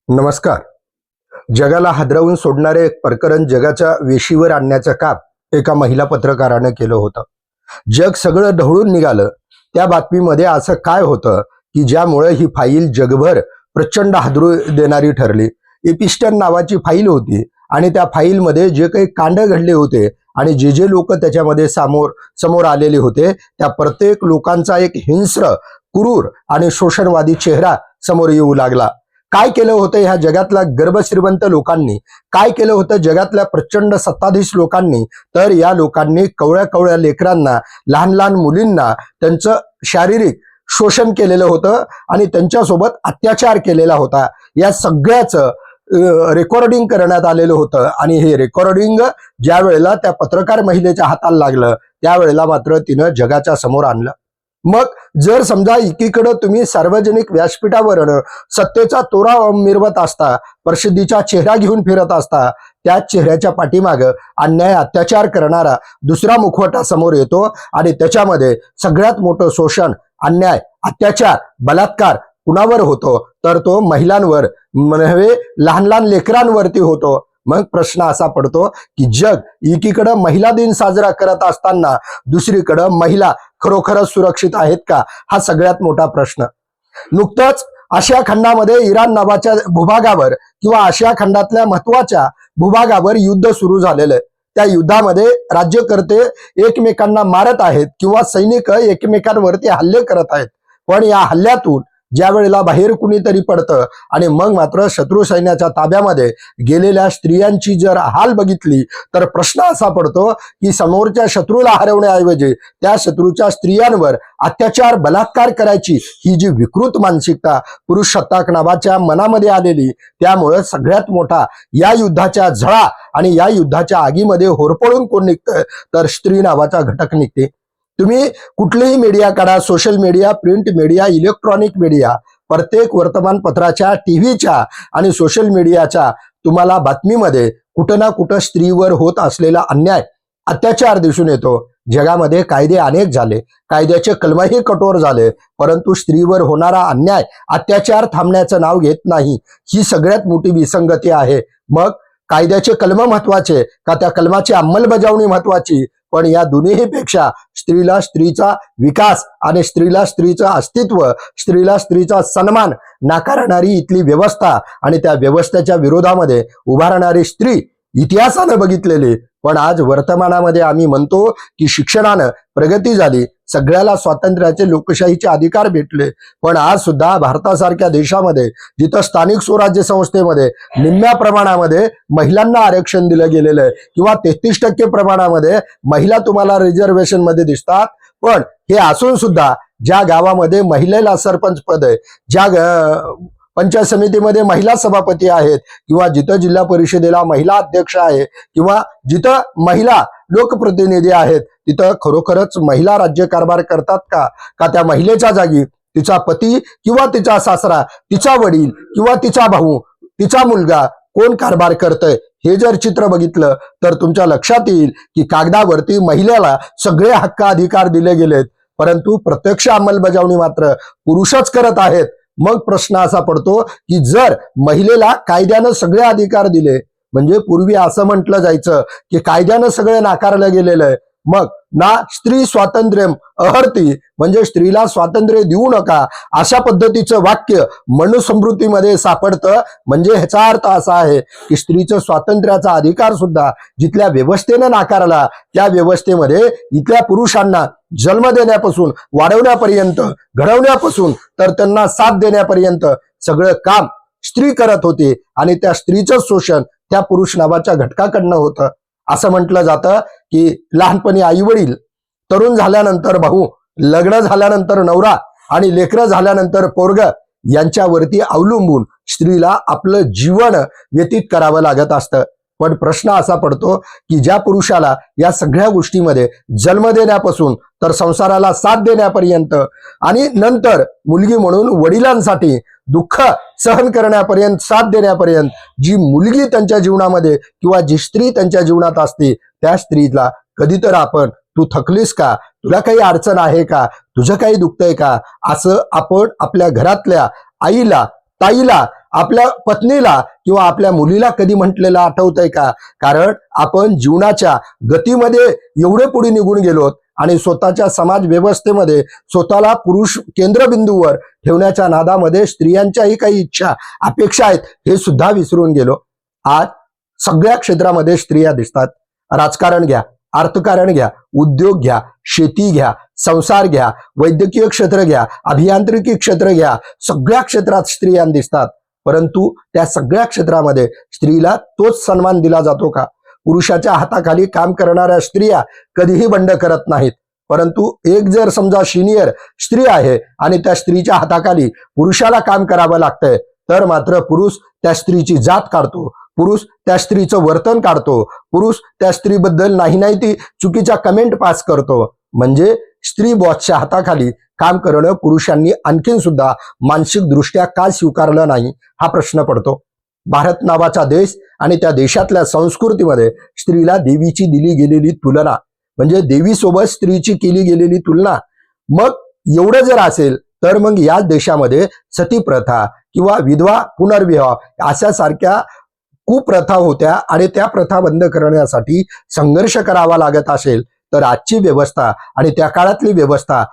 नमस्कार. जगाला हादरवून सोडणारे एक प्रकरण जगाच्या वेशीवर आणण्याचं काम एका महिला पत्रकारानं केलं होतं. जग सगळं ढवळून निघालं. त्या बातमीमध्ये असं काय होतं की ज्यामुळे ही फाईल जगभर प्रचंड हादरू देणारी ठरली. एपिस्टन नावाची फाईल होती आणि त्या फाईलमध्ये जे काही कांड घडले होते आणि जे जे लोक त्याच्यामध्ये समोर आलेले होते त्या प्रत्येक लोकांचा एक हिंस्र, क्रूर आणि शोषणवादी चेहरा समोर येऊ लागला. काय केलं होतं ह्या जगातल्या गर्भश्रीमंत लोकांनी, काय केलं होतं जगातल्या प्रचंड सत्ताधीश लोकांनी, तर या लोकांनी कवळ्या कवळ्या लेकरांना, लहान लहान मुलींना त्यांचं शारीरिक शोषण केलेलं होतं आणि त्यांच्यासोबत अत्याचार केलेला होता. या सगळ्याचं रेकॉर्डिंग करण्यात आलेलं होतं आणि हे रेकॉर्डिंग ज्या वेळेला त्या पत्रकार महिलेच्या हाताला लागलं त्यावेळेला मात्र तिनं जगाच्या समोर आणलं. मग जर समजा एकीकडे तुम्ही सार्वजनिक व्यासपीठावर सत्तेचा तोरा मिरवत असता, प्रसिद्धीचा चेहरा घेऊन फिरत असता, त्या चेहऱ्याच्या पाठीमाग अन्याय अत्याचार करणारा दुसरा मुखवटा समोर येतो आणि त्याच्यामध्ये सगळ्यात मोठं शोषण, अन्याय, अत्याचार, बलात्कार कुणावर होतो तर तो महिलांवर, म्हणजे लहान लहान लेकरांवरती होतो. मग प्रश्न असा पडतो की जग एकीकडे महिला दिन साजरा करत असताना दुसरीकडे महिला खरोखरच सुरक्षित आहेत का, हा सगळ्यात मोठा प्रश्न. नुकतंच आशिया खंडामध्ये इराण नावाच्या भूभागावर किंवा आशिया खंडातल्या महत्वाच्या भूभागावर युद्ध सुरू झालेलं आहे. त्या युद्धामध्ये राज्यकर्ते एकमेकांना मारत आहेत किंवा सैनिक एकमेकांवरती हल्ले करत आहेत. पण या हल्ल्यातून ज्या वेळेला बाहेर कुणीतरी पडतं आणि मग मात्र शत्रू सैन्याच्या ताब्यामध्ये गेलेल्या स्त्रियांची जर हाल बघितली तर प्रश्न असा पडतो की समोरच्या शत्रूला हरवण्याऐवजी त्या शत्रूच्या स्त्रियांवर अत्याचार, बलात्कार करायची ही जी विकृत मानसिकता पुरुष सत्ताक नावाच्या मनामध्ये आलेली, त्यामुळे सगळ्यात मोठा या युद्धाच्या झळा आणि या युद्धाच्या आगीमध्ये होरपळून कोण निघतं तर स्त्री नावाचा घटक निघते. तुम्ही कुठलेही मीडिया काढा, social media, print media, electronic media, प्रत्येक वर्तमानपत्राच्या, टीव्हीच्या आणि सोशल मीडियाच्या तुम्हाला बातमीमध्ये कुठं ना कुठं स्त्रीवर होत असलेला अन्याय, अत्याचार दिसून येतो. जगामध्ये कायदे अनेक झाले, कायद्याचे कलमही कठोर झाले, परंतु स्त्रीवर होणारा अन्याय, अत्याचार थांबण्याचं नाव घेत नाही. ही सगळ्यात मोठी विसंगती आहे. मग कायद्याचे कलम महत्वाचे का त्या कलमाची अंमलबजावणी महत्वाची? पण या दोन्हीपेक्षा स्त्रीला स्त्रीचा विकास आणि स्त्रीला स्त्रीचं अस्तित्व, स्त्रीला स्त्रीचा सन्मान नाकारणारी इथली व्यवस्था आणि त्या व्यवस्थेच्या विरोधामध्ये उभारणारी स्त्री इतिहासानं बघितलेली. पण आज वर्तमानामध्ये आम्ही म्हणतो की शिक्षणानं प्रगती झाली, सगळ्याला स्वातंत्र्याचे, लोकशाहीचे अधिकार भेटले, पण आज सुद्धा भारतासारख्या देशामध्ये जिथं स्थानिक स्वराज्य संस्थेमध्ये निम्म्या प्रमाणामध्ये महिलांना आरक्षण दिलं गेलेलं आहे किंवा 33% प्रमाणामध्ये महिला तुम्हाला रिझर्वेशन मध्ये दिसतात. पण हे असून सुद्धा ज्या गावामध्ये महिलेला सरपंच पद आहे, ज्या पंचायत समितीमध्ये महिला सभापती आहेत किंवा जिथं जिल्हा परिषदेला महिला अध्यक्ष आहे किंवा जिथं महिला लोकप्रतिनिधी आहेत, तिथं खरोखरच महिला राज्यकारभार करतात का? का त्या महिलेच्या जागी तिचा पती किंवा तिचा सासरा, तिचा वडील किंवा तिचा भाऊ, तिचा मुलगा कोण कारभार करतंय? हे जर चित्र बघितलं तर तुमच्या लक्षात येईल की कागदावरती महिलेला सगळे हक्क अधिकार दिले गेलेत, परंतु प्रत्यक्ष अंमलबजावणी मात्र पुरुषच करत आहेत. मग प्रश्न असा पडतो की जर महिलेला कायद्यानं सगळे अधिकार दिले, म्हणजे पूर्वी असं म्हटलं जायचं की कायद्यानं सगळे नाकारलं गेलेलं आहे, मग ना स्त्री स्वातंत्र्य अहर्ती, म्हणजे स्त्रीला स्वातंत्र्य देऊ नका, अशा पद्धतीचं वाक्य मनुस्मृतीमध्ये सापडतं. म्हणजे ह्याचा अर्थ असा आहे की स्त्रीचं स्वातंत्र्याचा अधिकार सुद्धा जिथल्या व्यवस्थेनं नाकारला, त्या व्यवस्थेमध्ये इथल्या पुरुषांना जन्म देण्यापासून, वाढवण्यापर्यंत, घडवण्यापासून तर त्यांना साथ देण्यापर्यंत सगळं काम स्त्री करत होती आणि त्या स्त्रीचं शोषण त्या पुरुष नावाच्या घटकाकडनं होतं. असं म्हटलं जातं की लहानपणी आई वडील, तरुण झाल्यानंतर भाऊ, लग्न झाल्यानंतर नवरा आणि लेकरं झाल्यानंतर पोरग यांच्यावरती अवलंबून स्त्रीला आपलं जीवन व्यतीत करावं लागत असतं. पण प्रश्न असा पडतो की ज्या पुरुषाला या सगळ्या गोष्टीमध्ये जन्म देण्यापासून तर संसाराला साथ देण्यापर्यंत आणि नंतर मुलगी म्हणून वडिलांसाठी दुःख सहन करण्यापर्यंत, साथ देण्यापर्यंत जी मुलगी त्यांच्या जीवनामध्ये किंवा जी स्त्री त्यांच्या जीवनात असते, त्या स्त्रीला कधी तर आपण तू थकलीस का, तुला काही अडचण आहे का, तुझं काही दुखतंय का, असं आपण आपल्या घरातल्या आईला, ताईला आपल्या पत्नीला किंवा आपल्या मुलीला कधी म्हटलेलं आठवतंय का? कारण आपण जीवनाच्या गतीमध्ये एवढे पुढे निघून गेलोत आणि स्वतःच्या समाज व्यवस्थेमध्ये स्वतःला पुरुष केंद्रबिंदूवर ठेवण्याच्या नादामध्ये स्त्रियांच्याही काही इच्छा अपेक्षा आहेत हे सुद्धा विसरून गेलो. आज सगळ्या क्षेत्रामध्ये स्त्रिया दिसतात. राजकारण घ्या, अर्थकारण घ्या, उद्योग घ्या, शेती घ्या, संसार घ्या, वैद्यकीय क्षेत्र घ्या, अभियांत्रिकी क्षेत्र घ्या, सगळ्या क्षेत्रात स्त्रिया दिसतात. परंतु त्या सगळ्या क्षेत्रामध्ये स्त्रीला तोच सन्मान दिला जातो का? पुरुषाच्या हाताखाली काम करणाऱ्या स्त्रिया कधीही बंड करत नाहीत. परंतु एक जर समजा सिनियर स्त्री आहे आणि त्या स्त्रीच्या हाताखाली पुरुषाला काम करावं लागतंय, तर मात्र पुरुष त्या स्त्रीची जात काढतो, पुरुष त्या स्त्रीचं वर्तन काढतो, पुरुष त्या स्त्रीबद्दल नाही ती चुकीच्या कमेंट पास करतो. म्हणजे स्त्री बॉसच्या हाताखाली काम करणं पुरुषांनी आणखीन सुद्धा मानसिक दृष्ट्या का स्वीकारलं नाही हा प्रश्न पडतो. भारत नावाचा देश आणि त्या देशातल्या संस्कृतीमध्ये स्त्रीला देवीची दिली गेलेली तुलना, म्हणजे देवीसोबत स्त्रीची केली गेलेली तुलना. मग एवढं जर असेल तर मग या देशामध्ये सती प्रथा किंवा विधवा पुनर्विवाह अशा सारख्या कुप्रथा होत्या आणि त्या प्रथा बंद करण्यासाठी संघर्ष करावा लागत असेल तर आजची व्यवस्था आणि त्या काळातली व्यवस्था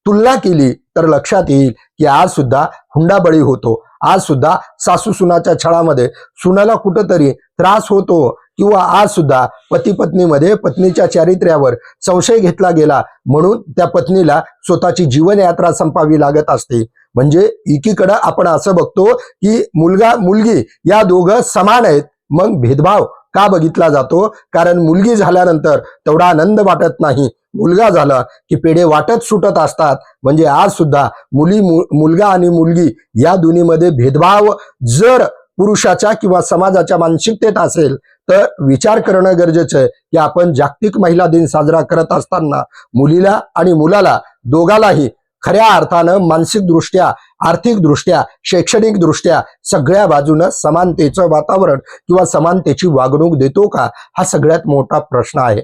तुलना केली तर लक्षात येईल की आज सुद्धा हुंडाबळी होतो. आज सुद्धा सासू सुनाच्या छळामध्ये सुनाला कुठंतरी त्रास होतो किंवा आज सुद्धा पती पत्नीमध्ये पत्नीच्या चारित्र्यावर संशय घेतला गेला म्हणून त्या पत्नीला स्वतःची जीवनयात्रा संपावी लागत असते. म्हणजे एकीकडे आपण असं बघतो की मुलगा मुलगी या दोघं समान आहेत, मग भेदभाव का बघितला जातो? कारण मुलगी झाल्यानंतर तेवढा आनंद वाटत नाही, मुलगा झाला की पेढे वाटत सुटत असतात. म्हणजे आज सुद्धा मुलगा आणि मुलगी या दोन्हीमध्ये भेदभाव जर पुरुषाच्या किंवा समाजाच्या मानसिकतेत असेल तर विचार करणं गरजेचं आहे की आपण जागतिक महिला दिन साजरा करत असताना मुलीला आणि मुलाला दोघालाही खऱ्या अर्थानं मानसिक दृष्ट्या, आर्थिक दृष्ट्या, शैक्षणिक दृष्ट्या सगळ्या बाजूनं समानतेचं वातावरण किंवा समानतेची वागणूक देतो का? हा सगळ्यात मोठा प्रश्न आहे.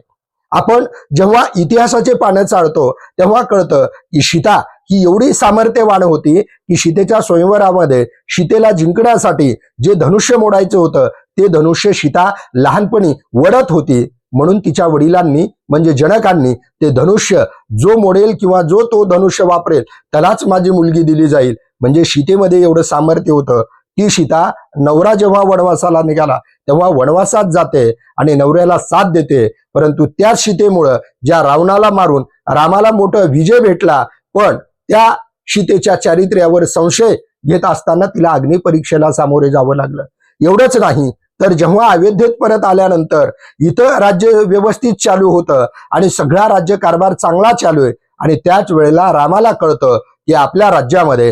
आपण जेव्हा इतिहासाचे पानं चाळतो तेव्हा कळतं की सीता ही एवढी सामर्थ्यवान होती की सीतेच्या स्वयंवरामध्ये सीतेला जिंकण्यासाठी जे धनुष्य मोडायचं होतं ते धनुष्य सीता लहानपणी वडत होती. म्हणून तिच्या वडिलांनी म्हणजे जनकांनी ते धनुष्य जो मोडेल किंवा जो तो धनुष्य वापरेल त्यालाच माझी मुलगी दिली जाईल. म्हणजे सीतेमध्ये एवढं सामर्थ्य होतं. ती सीता नवरा जेव्हा वनवासाला निघाला तेव्हा वनवासात जाते आणि नवऱ्याला साथ देते. परंतु त्या सीतेमुळं ज्या रावणाला मारून रामाला मोठा विजय भेटला, पण त्या सीतेच्या चारित्र्यावर संशय घेत असताना तिला अग्निपरीक्षेला सामोरे जावं लागलं. एवढंच नाही तर जेव्हा अयोध्येत परत आल्यानंतर इथं राज्य व्यवस्थित चालू होतं आणि सगळा राज्य कारभार चांगला चालू आहे आणि त्याच वेळेला रामाला कळतं की आपल्या राज्यामध्ये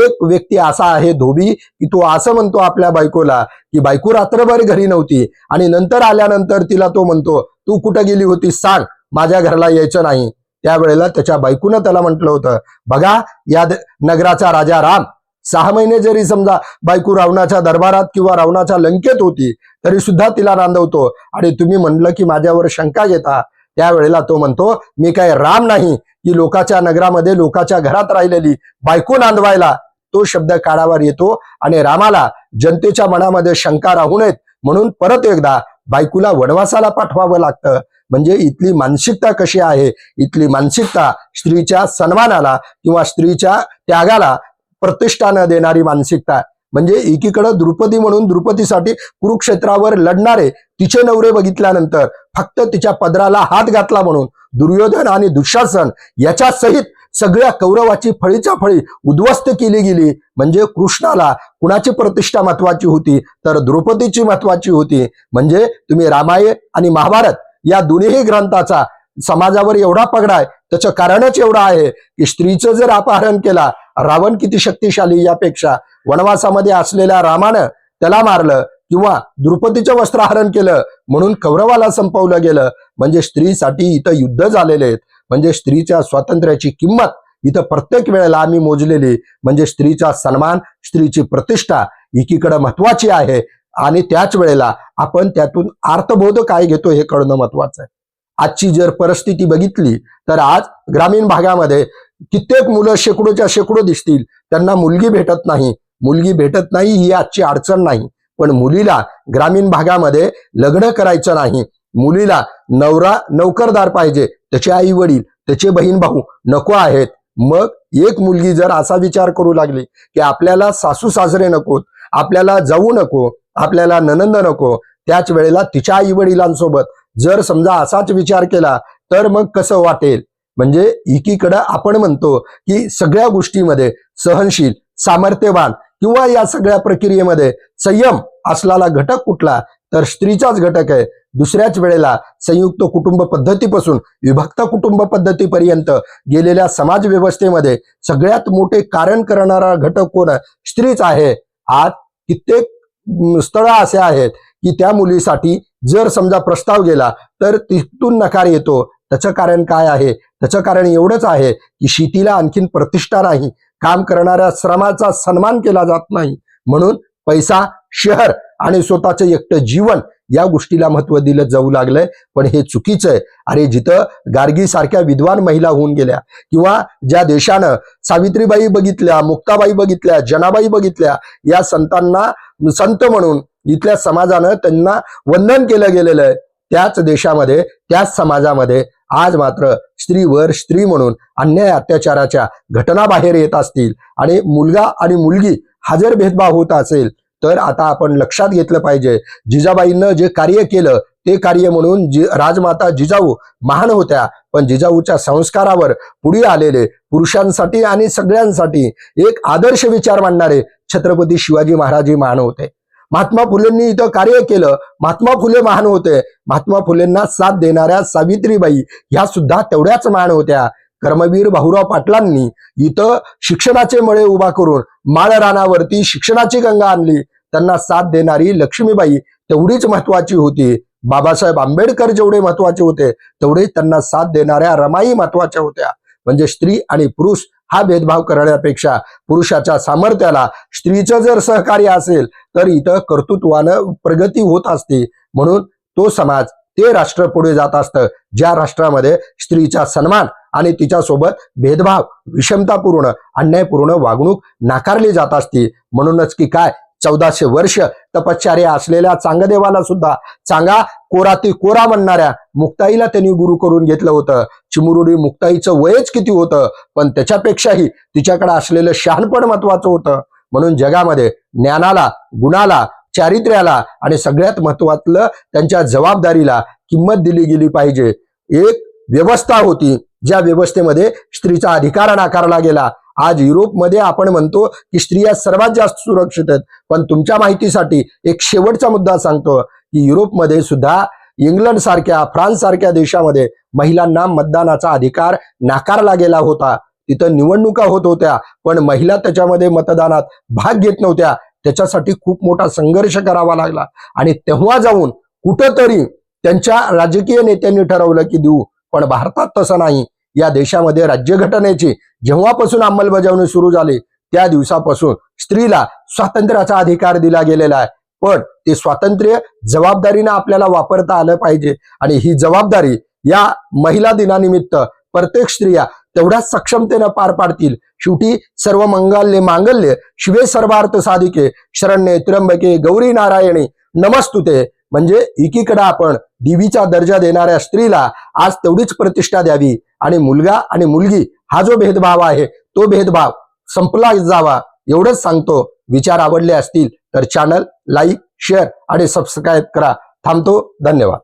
एक व्यक्ती असा आहे धोबी की तो असं म्हणतो आपल्या बायकोला की बायको रात्रभर घरी नव्हती आणि नंतर आल्यानंतर तिला तो म्हणतो तू कुठं गेली होती सांग, माझ्या घराला यायचं नाही. त्यावेळेला त्याच्या बायकोनं त्याला म्हटलं होतं, बघा या नगराचा राजा राम 6 महिने जरी समजा बायको रावणाच्या दरबारात किंवा रावणाच्या लंकेत होती तरी सुद्धा तिला नांदवतो आणि तुम्ही म्हणलं की माझ्यावर शंका घेता. त्यावेळेला तो म्हणतो मी काय राम नाही की लोकाच्या नगरामध्ये लोकाच्या घरात राहिलेली बायको नांदवायला. तो शब्द काढावर येतो आणि रामाला जनतेच्या मनामध्ये शंका राहू नयेत म्हणून परत एकदा बायकोला वनवासाला पाठवावं लागतं. म्हणजे इथली मानसिकता कशी आहे? इथली मानसिकता स्त्रीच्या सन्मानाला किंवा स्त्रीच्या त्यागाला प्रतिष्ठा न देणारी मानसिकता. म्हणजे एकीकडे द्रुपदी म्हणून द्रुपदीसाठी कुरुक्षेत्रावर लढणारे तिचे नवरे बघितल्यानंतर फक्त तिच्या पदराला हात घातला म्हणून दुर्योधन आणि दुःशासन याच्या सहित सगळ्या कौरवाची फळीच्या फळी उद्ध्वस्त केली गेली. म्हणजे कृष्णाला कुणाची प्रतिष्ठा महत्वाची होती तर द्रौपदीची महत्वाची होती. म्हणजे तुम्ही रामायण आणि महाभारत या दोन्ही ग्रंथाचा समाजावर एवढा पगडा आहे त्याचं कारणच एवढं आहे की स्त्रीचं जर अपहरण केला, रावण किती शक्तिशाली यापेक्षा वनवासामध्ये असलेल्या रामानं त्याला मारलं किंवा द्रुपदीचं वस्त्रहरण केलं म्हणून कौरवाला संपवलं गेलं. म्हणजे स्त्रीसाठी इथं युद्ध झालेले आहेत. म्हणजे स्त्रीच्या स्वातंत्र्याची किंमत इथं प्रत्येक वेळेला आम्ही मोजलेली. म्हणजे स्त्रीचा सन्मान, स्त्रीची प्रतिष्ठा एकीकडे महत्वाची आहे आणि त्याच वेळेला आपण त्यातून अर्थबोध काय घेतो हे कळणं महत्वाचं आहे. आजची जर परिस्थिती बघितली तर आज ग्रामीण भागामध्ये कित्येक मुलं शेकडोच्या शेकडो दिसतील त्यांना मुलगी भेटत नाही. मुलगी भेटत नाही ही आजची अडचण नाही, पण मुलीला ग्रामीण भागामध्ये लग्न करायचं नाही, मुलीला नवरा नोकरदार पाहिजे, त्याचे आई वडील त्याचे बहीण भाऊ नको आहेत. मग एक मुलगी जर असा विचार करू लागली की आपल्याला सासू सासरे नकोत, आपल्याला जाऊ नको, आपल्याला ननंद नको, त्याच वेळेला तिच्या आई वडिलांसोबत जर समजा असाच विचार केला तर मग कसं वाटेल. म्हणजे एकीकडं आपण म्हणतो की सगळ्या गोष्टीमध्ये सहनशील, सामर्थ्यवान किंवा या सगळ्या प्रक्रियेमध्ये संयम असलेला घटक कुठला, तर स्त्रीचाच घटक आहे. दुसऱ्याच वेळेला संयुक्त कुटुंब पद्धतीपासून विभक्त कुटुंब पद्धतीपर्यंत गेलेल्या समाज व्यवस्थेमध्ये सगळ्यात मोठे कारण करणारा घटक कोण, स्त्रीच आहे. आज कित्येक स्थळं असे आहेत की त्या मुलीसाठी जर समजा प्रस्ताव गेला तर तिथून नकार येतो. त्याचं कारण काय आहे, त्याचं कारण एवढंच आहे की शेतीला आणखीन प्रतिष्ठा नाही, काम करणाऱ्या श्रमाचा सन्मान केला जात नाही, म्हणून पैसा, शहर आणि स्वतःचं एकटं जीवन या गोष्टीला महत्व दिलं जाऊ लागलंय. पण हे चुकीचं आहे. अरे जिथं गार्गी सारख्या विद्वान महिला होऊन गेल्या किंवा ज्या देशानं सावित्रीबाई बघितल्या, मुक्ताबाई बघितल्या, जनाबाई बघितल्या, या संतांना संत म्हणून इथल्या समाजानं त्यांना वंदन केलं गेलेलं आहे, त्याच देशामध्ये त्याच समाजामध्ये आज मात्र स्त्रीवर स्त्री म्हणून अन्याय अत्याचाराच्या घटना बाहेर येत असतील आणि मुलगा आणि मुलगी हा जर भेदभाव होत असेल तर आता आपण लक्षात घेतलं पाहिजे. जिजाबाईंनं जे कार्य केलं ते कार्य म्हणून राजमाता जिजाऊ महान होत्या, पण जिजाऊच्या संस्कारावर पुढे आलेले पुरुषांसाठी आणि सगळ्यांसाठी एक आदर्श विचार मांडणारे छत्रपती शिवाजी महाराज महान होते. महात्मा फुलेंनी इथं कार्य केलं, महात्मा फुले महान होते. महात्मा फुलेंना साथ देणाऱ्या सावित्रीबाई ह्या सुद्धा तेवढ्याच महान होत्या. कर्मवीर भाऊराव पाटलांनी इथं शिक्षणाचे मळे उभा करून माळ रानावरती शिक्षणाची गंगा आणली. त्यांना साथ देणारी लक्ष्मीबाई तेवढीच महत्वाची होती. बाबासाहेब आंबेडकर जेवढे महत्वाचे होते तेवढे त्यांना साथ देणाऱ्या रमाई महत्वाच्या होत्या. म्हणजे स्त्री आणि पुरुष हा भेदभाव करण्यापेक्षा पुरुषाच्या सामर्थ्याला स्त्रीचं जर सहकार्य असेल तर इथं कर्तृत्वानं प्रगती होत असते. म्हणून तो समाज, ते राष्ट्र पुढे जात असतं ज्या राष्ट्रामध्ये स्त्रीचा सन्मान आणि तिच्यासोबत भेदभाव, विषमतापूर्ण, अन्यायपूर्ण वागणूक नाकारली जात असते. म्हणूनच की काय 1400 वर्ष तपश्चर्या असलेल्या चांगदेवाला सुद्धा चांगा कोराती कोरा म्हणणाऱ्या मुक्ताईला त्यांनी गुरु करून घेतलं होतं. चिमुरडी मुक्ताईचं वयच किती होतं, पण त्याच्यापेक्षाही तिच्याकडे असलेलं शहाणपण महत्वाचं होतं. म्हणून जगामध्ये ज्ञानाला, गुणाला, चारित्र्याला आणि सगळ्यात महत्वाचं त्यांच्या जबाबदारीला किंमत दिली गेली पाहिजे. एक व्यवस्था होती ज्या व्यवस्थेमध्ये स्त्रीचा अधिकार नाकारला गेला. आज युरोपमध्ये आपण म्हणतो की स्त्रिया सर्वात जास्त सुरक्षित आहेत, पण तुमच्या माहितीसाठी एक शेवटचा मुद्दा सांगतो की युरोपमध्ये सुद्धा इंग्लंड सारख्या, फ्रान्स सारख्या देशामध्ये महिलांना मतदानाचा अधिकार नाकारला गेला होता. तिथं निवडणुका होत होत्या पण महिला त्याच्यामध्ये मतदानात भाग घेत नव्हत्या. त्याच्यासाठी खूप मोठा संघर्ष करावा लागला आणि तेव्हा जाऊन कुठंतरी त्यांच्या राजकीय नेत्यांनी ठरवलं की देऊ. पण भारतात तसं नाही. या देशामध्ये राज्यघटनेची जेव्हापासून अंमलबजावणी सुरू झाली त्या दिवसापासून स्त्रीला स्वातंत्र्याचा अधिकार दिला गेलेला आहे. पण ते स्वातंत्र्य जबाबदारीनं आपल्याला वापरता आलं पाहिजे आणि ही जबाबदारी या महिला दिनानिमित्त प्रत्येक स्त्रिया तेवढ्याच सक्षमतेनं पार पाडतील. शेवटी सर्व मंगल्ये मांगल्ये शिवे सर्वार्थ साधिके शरण्ये त्र्यंबके गौरी नारायणी नमस्तुते. म्हणजे एकीकडे आपण देवीचा दर्जा देणाऱ्या स्त्रीला आज तेवढीच प्रतिष्ठा द्यावी आणि मुलगा आणि मुलगी हा जो भेदभाव आहे तो भेदभाव संपला जावा एवढंच सांगतो. विचार आवडले असतील तर चॅनल लाईक, शेअर आणि सबस्क्राईब करा. थांबतो. धन्यवाद.